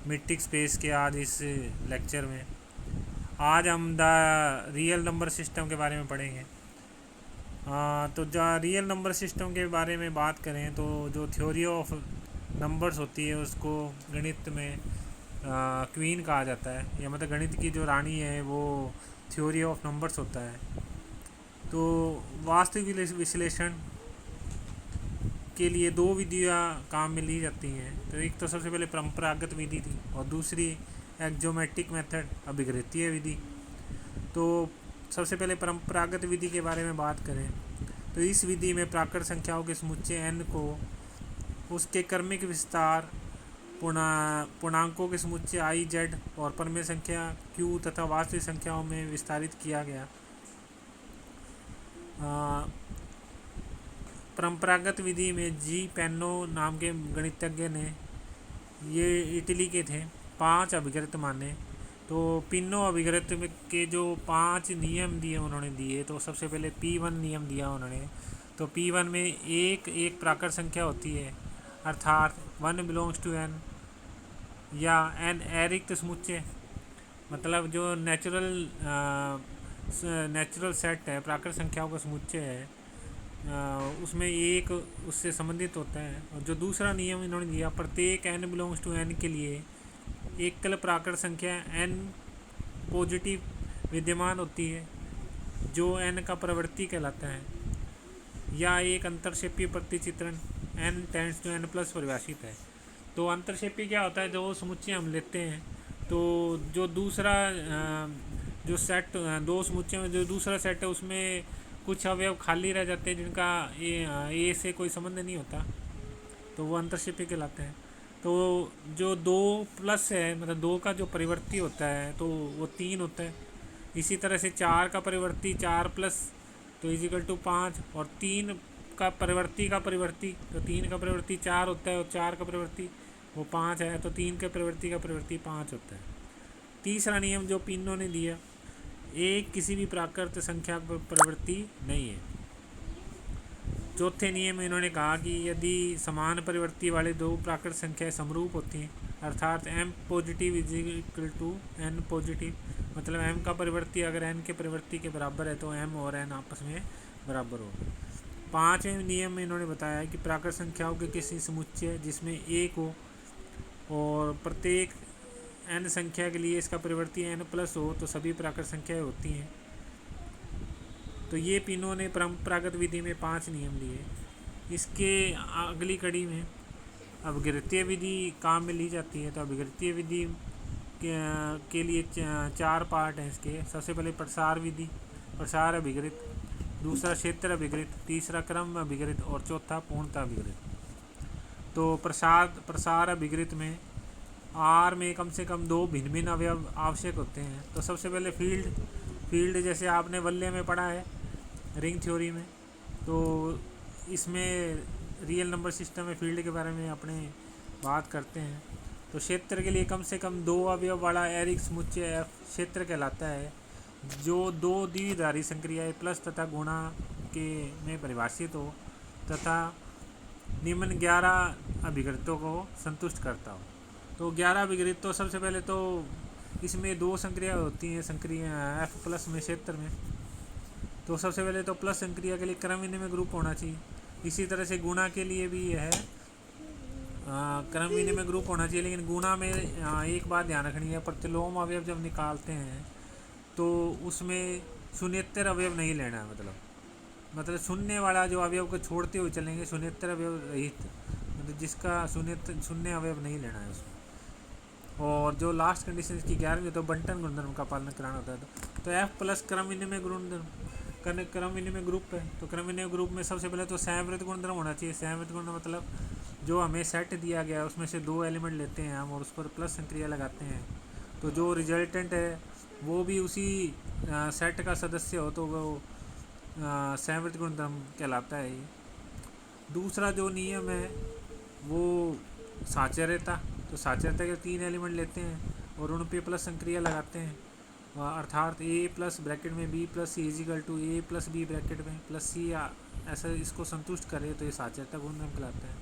Metric space के आज इस लेक्चर में आज हम द रियल नंबर सिस्टम के बारे में पढ़ेंगे। तो जो रियल नंबर सिस्टम के बारे में बात करें तो जो थ्योरी ऑफ नंबर्स होती है उसको गणित में क्वीन कहा जाता है, या मतलब गणित की जो रानी है वो थ्योरी ऑफ नंबर्स होता है। तो वास्तविक विश्लेषण के लिए दो विधियाँ काम में ली जाती हैं। तो एक तो सबसे पहले परंपरागत विधि थी और दूसरी एक्जोमेट्रिक मेथड, अभिगृहीय विधि। तो सबसे पहले परंपरागत विधि के बारे में बात करें तो इस विधि में प्राकृत संख्याओं के समुच्चय n को उसके क्रमिक विस्तार, पूर्णांकों के समुच्चय i, z और परमेय संख्या q तथा वास्तविक संख्याओं में विस्तारित किया गया। परंपरागत विधि में जी पेनो नाम के गणितज्ञ ने, ये इटली के थे, 5 अभिगृत माने। तो पिनो अभिगृत के जो 5 नियम दिए उन्होंने दिए, तो सबसे पहले P1 नियम दिया उन्होंने। तो P1 में एक प्राकृत संख्या होती है, अर्थात 1 बिलोंग्स टू n, या n अरिक्त समुच्चय, मतलब जो नेचुरल सेट है, प्राकृत संख्याओं का समुच्चय है, उसमें एक उससे संबंधित होता है। और जो दूसरा नियम इन्होंने दिया, प्रत्येक n बिलोंग्स टू n के लिए एकल प्राकृत संख्या n पॉजिटिव विद्यमान होती है, जो n का प्रवृत्ति कहलाता है, या एक अंतरक्षेपीय प्रतिचित्रण n tends to n plus परिभाषित है। तो अंतरक्षेपी क्या होता है, जो समुच्चय हम लेते हैं तो जो दूसरा जो सेट, दो समुच्चय में जो दूसरा सेट है उसमें कुछ अवयव खाली रह जाते हैं जिनका ए से कोई संबंध नहीं होता, तो वो अंतरक्षेपी कहलाते हैं। तो जो 2 प्लस है, मतलब 2 का जो परिवर्ती होता है तो वो 3 होता है। इसी तरह से 4 का परिवर्ती 4 प्लस तो इजिकल टू 5, और 3 का परिवर्ती तो 3 का परिवर्ती 4 होता है और 4 का परिवर्ती वो 5 है, तो 3 के परिवर्ती का परिवर्ती 5 होता है। तीसरा नियम जो पिनो ने दिया, एक किसी भी प्राकृत संख्या पर परिवर्ती नहीं है। चौथे नियम में इन्होंने कहा कि यदि समान परिवर्ती वाले दो प्राकृत संख्याएं समरूप होती हैं, अर्थात m positive is equal to n positive, मतलब m का परिवर्ती अगर n के परिवर्ती के बराबर है तो m और n आपस में बराबर होगा। पाँचवें नियम में इन्होंने बताया कि प्राकृत संख्याओं के किसी समुच्चय जिसमें एक हो और प्रत्येक n संख्या के लिए इसका परिवर्ती n प्लस हो तो सभी प्राकृत संख्याएं होती हैं। तो ये पिनो ने परंपरागत विधि में 5 नियम लिए। इसके अगली कड़ी में अभिगृहीय विधि काम में ली जाती है। तो अभिगृहीय विधि के लिए 4 पार्ट हैं इसके। सबसे पहले प्रसार विधि, प्रसार अभिगृत, दूसरा क्षेत्र अभिगृत, तीसरा क्रम अभिगृत और चौथा पूर्णता अभिगृत। तो प्रसार अभिगृत में आर में कम से कम 2 भिन्न भिन्न अवयव आवश्यक होते हैं। तो सबसे पहले फील्ड जैसे आपने वल्ले में पढ़ा है, रिंग थ्योरी में, तो इसमें रियल नंबर सिस्टम में फील्ड के बारे में अपने बात करते हैं। तो क्षेत्र के लिए कम से कम 2 अवयव वाला एरिक समुच्चय F क्षेत्र कहलाता है, जो 2 द्विधारी संक्रियाएं प्लस तथा गुणा के में परिभाषित हो तथा निम्न 11 अभिगृतों को संतुष्ट करता हो। तो 11 अभिगृत, तो सबसे पहले तो इसमें 2 संक्रिया होती हैं, संक्रिया F प्लस में क्षेत्र में। तो सबसे पहले तो प्लस संक्रिया के लिए क्रम विनिमय ग्रुप होना चाहिए। इसी तरह से गुणा के लिए भी यह है, क्रम विनिमय ग्रुप होना चाहिए। लेकिन गुणा में एक बात ध्यान रखनी है, प्रतिलोम अवयव जब निकालते हैं तो उसमें शून्येतर अवयव नहीं लेना है। मतलब शून्य वाला जो अवयव को छोड़ते हुए चलेंगे, शून्येतर अवयव रहित, मतलब जिसका शून्य अवयव नहीं लेना है उसमें। और जो लास्ट कंडीशन इसकी 11वीं, तो बंटन गुणधर्म का पालन कराना होता है। तो F प्लस क्रम विनिमय गुणधर्म, क्रम विनिमय ग्रुप है। तो क्रम विनिमय ग्रुप में सबसे पहले तो संवृत गुणधर्म होना चाहिए। संवृत गुणधर्म मतलब जो हमें सेट दिया गया है उसमें से 2 एलिमेंट लेते हैं हम और उस पर प्लस संक्रिया लगाते हैं, तो जो रिजल्टेंट है वो भी उसी सेट का सदस्य हो तो वो संवृत गुणधर्म कहलाता है। दूसरा जो नियम है वो साचर्यता। तो साचर्यता के 3 एलिमेंट लेते हैं और उन पे प्लस संक्रिया लगाते हैं, अर्थात ए प्लस ब्रैकेट में B plus C equal to A plus B bracket में प्लस सी, ऐसा इसको संतुष्ट करे तो ये साचर्यता गुणधर्म कहलाता है।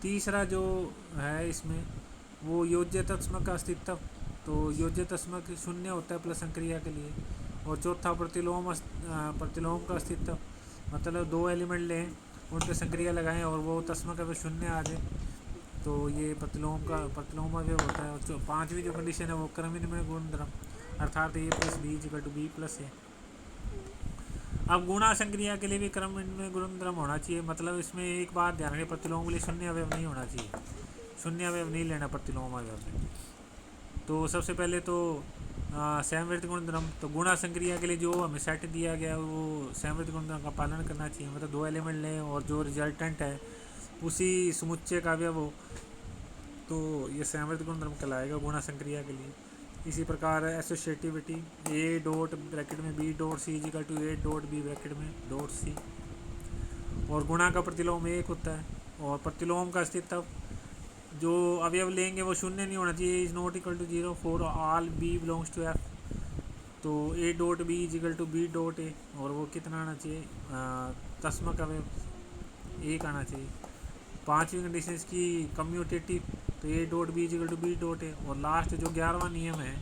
तीसरा जो है इसमें वो योज्य तत्सम का अस्तित्व, तो योज्य तत्सम शून्य होता है प्लस संक्रिया के लिए। और चौथा प्रतिलोम का अस्तित्व, मतलब दो एलिमेंट लें, उन पर संक्रिया लगाएं और वो तस्म का शून्य आ जाए, तो ये प्रतिलोम अवयव होता है। और जो पांचवी जो कंडीशन है वो क्रमनिर्णय गुणधर्म, अर्थात A plus B equal to B plus A. अब गुणा संक्रिया के लिए भी क्रमनिर्णय गुणधर्म होना चाहिए, मतलब इसमें एक बात ध्यान रखें, प्रतिलोम के लिए शून्य अवयव नहीं होना चाहिए, शून्य अवयव नहीं लेना प्रतिलोम अवयव में। तो सबसे पहले तो सैमवर्ती गुणधर्म, तो गुणा संक्रिया के लिए जो हमें सेट दिया गया है वो सैमवर्ती गुणधर्म का पालन करना चाहिए, मतलब दो एलिमेंट लें और जो रिजल्टेंट है उसी समुच्चय का अवयव हो, तो ये सैमवर्ती गुणधर्म कहलाएगा गुणा संक्रिया के लिए। इसी प्रकार एसोसिएटिविटी, ए डॉट ब्रैकेट में B dot C equal to A dot B bracket में डॉट सी। और गुणा का प्रतिलोम एक होता है, और प्रतिलोम का अस्तित्व जो अवयव लेंगे वो शून्य नहीं होना चाहिए, is not equal to zero for all B belongs to F. तो A dot B is equal to B dot A, और वो कितना आना चाहिए, तस्मक अवयव एक आना चाहिए। पांचवी कंडीशन इसकी कम्यूटेटिव, तो A dot B is equal to B dot A. और लास्ट जो 11वां नियम है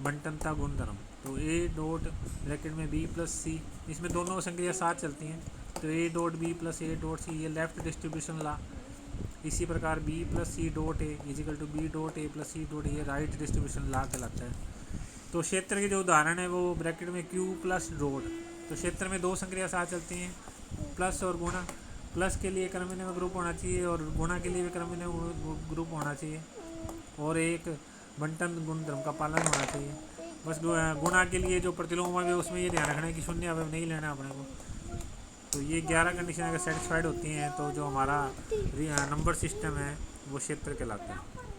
बंटनता गुणधर्म, तो ए डॉट ब्रैकेट में बी प्लस सी, इसमें दोनों संक्रिया साथ चलती हैं, तो A dot B plus A dot C, ये लेफ्ट डिस्ट्रीब्यूशन ला। इसी प्रकार B plus C dot A is equal to B dot A plus C dot A right distribution law कहलाता है। तो क्षेत्र के जो उदाहरण है वो ब्रैकेट में क्यू प्लस डॉट, तो क्षेत्र में दो संक्रिया साथ चलती हैं, प्लस और गुणा। प्लस के लिए क्रमनिर्णय में ग्रुप होना चाहिए और गुणा के लिए भी क्रमनिर्णय में ग्रुप होना चाहिए, और एक बंटन गुणधर्म का पालन होना चाहिए। बस गुणा के लिए जो प्रतिलोम है उसमें ये ध्यान रखना है कि शून्य अवयव नहीं लेना अपने को। तो ये 11 कंडीशन अगर सेटिस्फाइड होती हैं तो जो हमारा नंबर सिस्टम है वो क्षेत्र कहलाता है।